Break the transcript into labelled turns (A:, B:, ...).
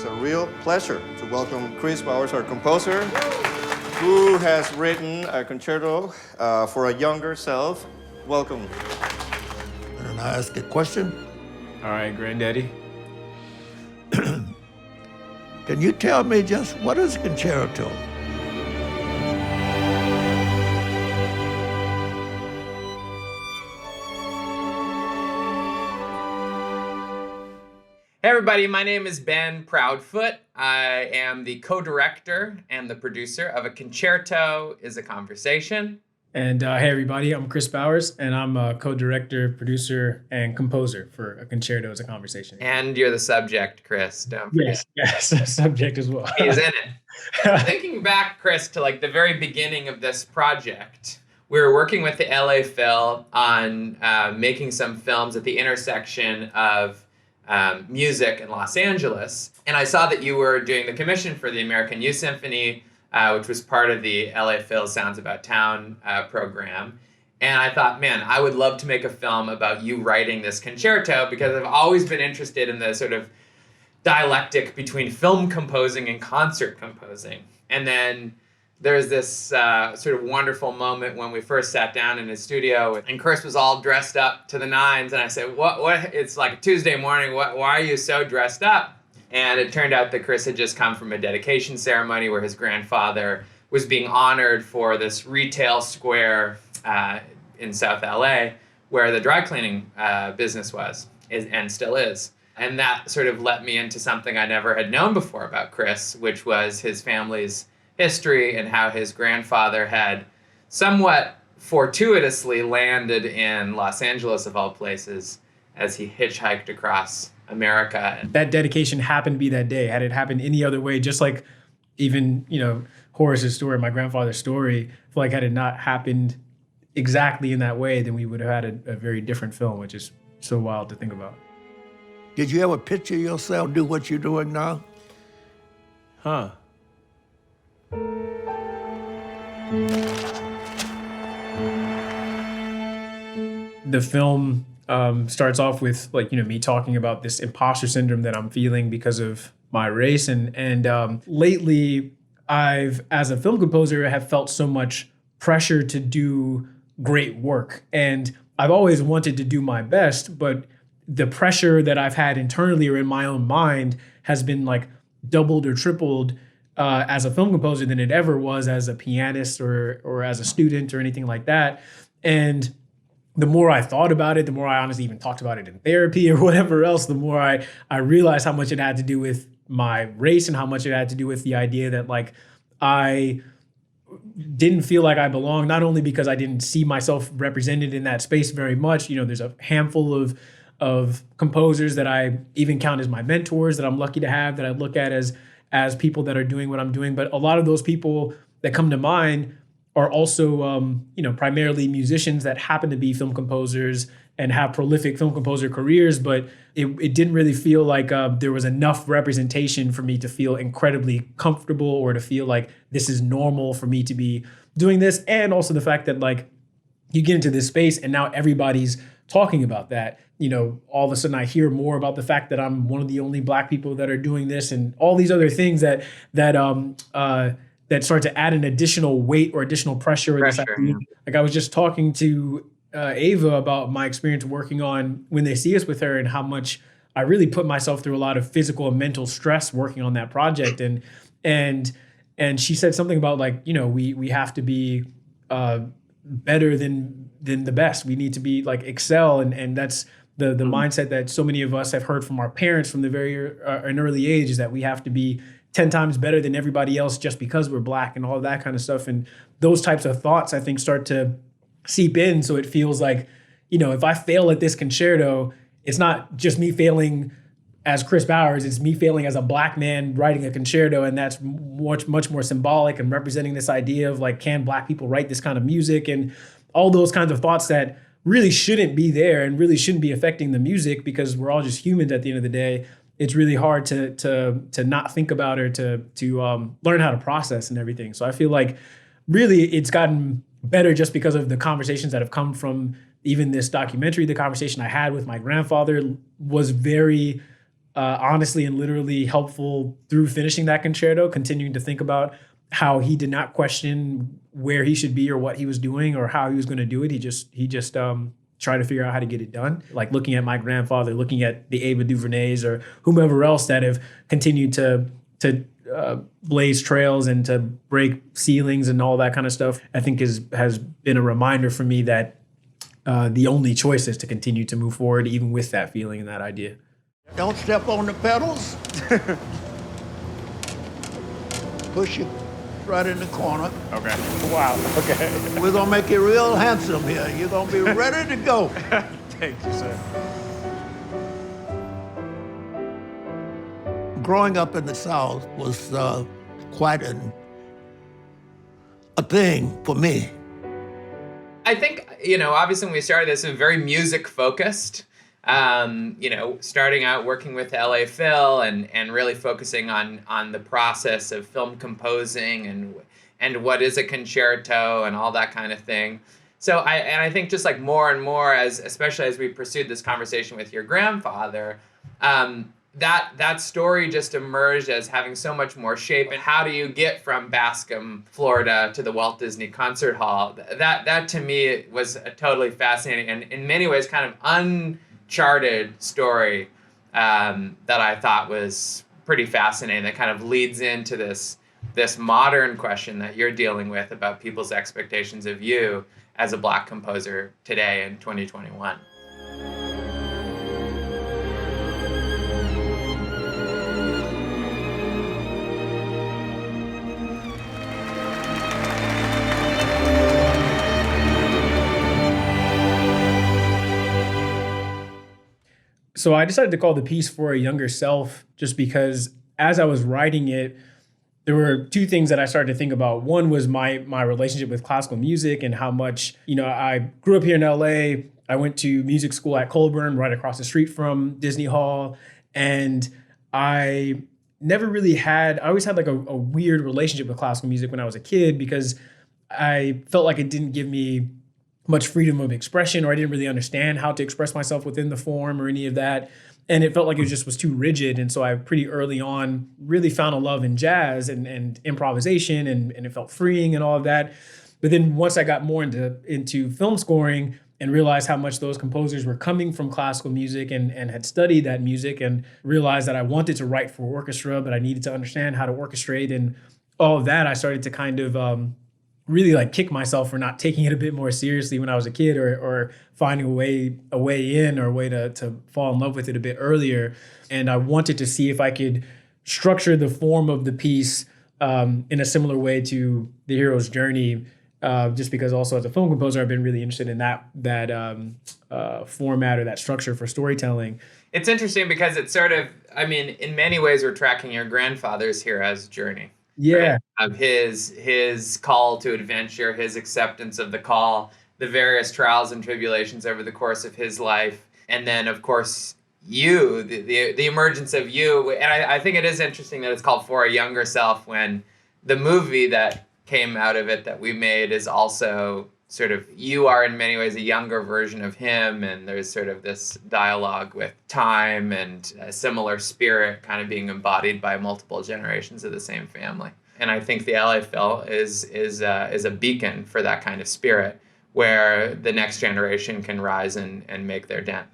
A: a real pleasure to welcome Kris Bowers, our composer, who has written a concerto for a younger self. Welcome.
B: And I ask a question?
C: All right, Granddaddy.
B: Can you tell me just what is a concerto?
C: Hey everybody, my name is Ben Proudfoot. I am the co-director and the producer of A Concerto is a Conversation.
D: And hey everybody, I'm Kris Bowers, and I'm a co-director, producer, and composer for A Concerto is a Conversation.
C: And you're the subject, Kris. Don't forget.
D: Yes, subject as well.
C: He's in it. Thinking back, Kris, to like the very beginning of this project, we were working with the LA Phil on making some films at the intersection of music in Los Angeles. And I saw that you were doing the commission for the American Youth Symphony, which was part of the LA Phil Sounds About Town program. And I thought, man, I would love to make a film about you writing this concerto, because I've always been interested in the sort of dialectic between film composing and concert composing. And then there's this sort of wonderful moment when we first sat down in his studio, and Kris was all dressed up to the nines, and I said, what? It's like a Tuesday morning, why are you so dressed up? And it turned out that Kris had just come from a dedication ceremony where his grandfather was being honored for this retail square in South LA where the dry cleaning business was and still is. And that sort of let me into something I never had known before about Kris, which was his family's history and how his grandfather had somewhat fortuitously landed in Los Angeles, of all places, as he hitchhiked across America.
D: That dedication happened to be that day. Had it happened any other way, just like even, Horace's story, my grandfather's story, I feel like had it not happened exactly in that way, then we would have had a very different film, which is so wild to think about.
B: Did you ever picture yourself do what you're doing now?
D: Huh. The film starts off with me talking about this imposter syndrome that I'm feeling because of my race, and lately I've, as a film composer, have felt so much pressure to do great work, and I've always wanted to do my best, but the pressure that I've had internally or in my own mind has been like doubled or tripled as a film composer than it ever was as a pianist or as a student or anything like that. And the more I thought about it, the more I honestly even talked about it in therapy or whatever else, the more I realized how much it had to do with my race and how much it had to do with the idea that I didn't feel like I belonged, not only because I didn't see myself represented in that space very much. There's a handful of composers that I even count as my mentors that I'm lucky to have, that I look at as people that are doing what I'm doing. But a lot of those people that come to mind are also, primarily musicians that happen to be film composers and have prolific film composer careers. But it didn't really feel like there was enough representation for me to feel incredibly comfortable or to feel like this is normal for me to be doing this. And also the fact that you get into this space and now everybody's talking about that. All of a sudden I hear more about the fact that I'm one of the only Black people that are doing this, and all these other things that start to add an additional weight or additional pressure.
C: Yeah.
D: Like I was just talking to Ava about my experience working on When They See Us with her, and how much I really put myself through a lot of physical and mental stress working on that project. And she said something about we have to be better than the best. We need to be excel, and that's the mindset that so many of us have heard from our parents from the very an early age, is that we have to be 10 times better than everybody else just because we're Black and all that kind of stuff. And those types of thoughts, I think, start to seep in. So it feels like, if I fail at this concerto, it's not just me failing as Kris Bowers, it's me failing as a Black man writing a concerto. And that's much more symbolic and representing this idea of can Black people write this kind of music, and all those kinds of thoughts that really shouldn't be there and really shouldn't be affecting the music, because we're all just humans at the end of the day. It's really hard to not think about or to learn how to process and everything. So I feel like really it's gotten better just because of the conversations that have come from even this documentary. The conversation I had with my grandfather was very honestly and literally helpful through finishing that concerto, continuing to think about how he did not question where he should be or what he was doing or how he was going to do it. He just tried to figure out how to get it done. Like looking at my grandfather, looking at the Ava DuVernays or whomever else that have continued to blaze trails and to break ceilings and all that kind of stuff, I think has been a reminder for me that the only choice is to continue to move forward, even with that feeling and that idea.
B: Don't step on the pedals. Push it right in the corner.
A: Okay. Wow. Okay.
B: We're gonna make you real handsome here. You're gonna be ready to go.
A: Thank you, sir.
B: Growing up in the South was quite a thing for me.
C: I think, obviously when we started this, it was very music focused. Starting out working with LA Phil and really focusing on the process of film composing and what is a concerto and all that kind of thing. So I think just like more and more especially as we pursued this conversation with your grandfather, that story just emerged as having so much more shape. And how do you get from Bascom, Florida to the Walt Disney Concert Hall? That to me was a totally fascinating and in many ways kind of uncharted story that I thought was pretty fascinating, that kind of leads into this modern question that you're dealing with about people's expectations of you as a Black composer today in 2021.
D: So I decided to call the piece For a Younger Self just because as I was writing it, there were two things that I started to think about. One was my relationship with classical music and how much, I grew up here in LA. I went to music school at Colburn, right across the street from Disney Hall. And I always had like a weird relationship with classical music when I was a kid because I felt like it didn't give me much freedom of expression, or I didn't really understand how to express myself within the form or any of that. And it felt like it just was too rigid. And so I pretty early on really found a love in jazz and improvisation and it felt freeing and all of that. But then once I got more into film scoring and realized how much those composers were coming from classical music and had studied that music and realized that I wanted to write for orchestra, but I needed to understand how to orchestrate and all of that, I started to kind of really like kick myself for not taking it a bit more seriously when I was a kid or finding a way in or a way to fall in love with it a bit earlier. And I wanted to see if I could structure the form of the piece in a similar way to The Hero's Journey, just because also as a film composer, I've been really interested in that format or that structure for storytelling.
C: It's interesting because it's sort of, in many ways we're tracking your grandfather's hero's journey.
D: Yeah.
C: Right? Of his call to adventure, his acceptance of the call, the various trials and tribulations over the course of his life. And then, of course, you, the emergence of you. And I think it is interesting that it's called For a Younger Self when the movie that came out of it that we made is also sort of, you are in many ways a younger version of him. And there's sort of this dialogue with time and a similar spirit kind of being embodied by multiple generations of the same family. And I think the LA Phil is a beacon for that kind of spirit where the next generation can rise and make their dent.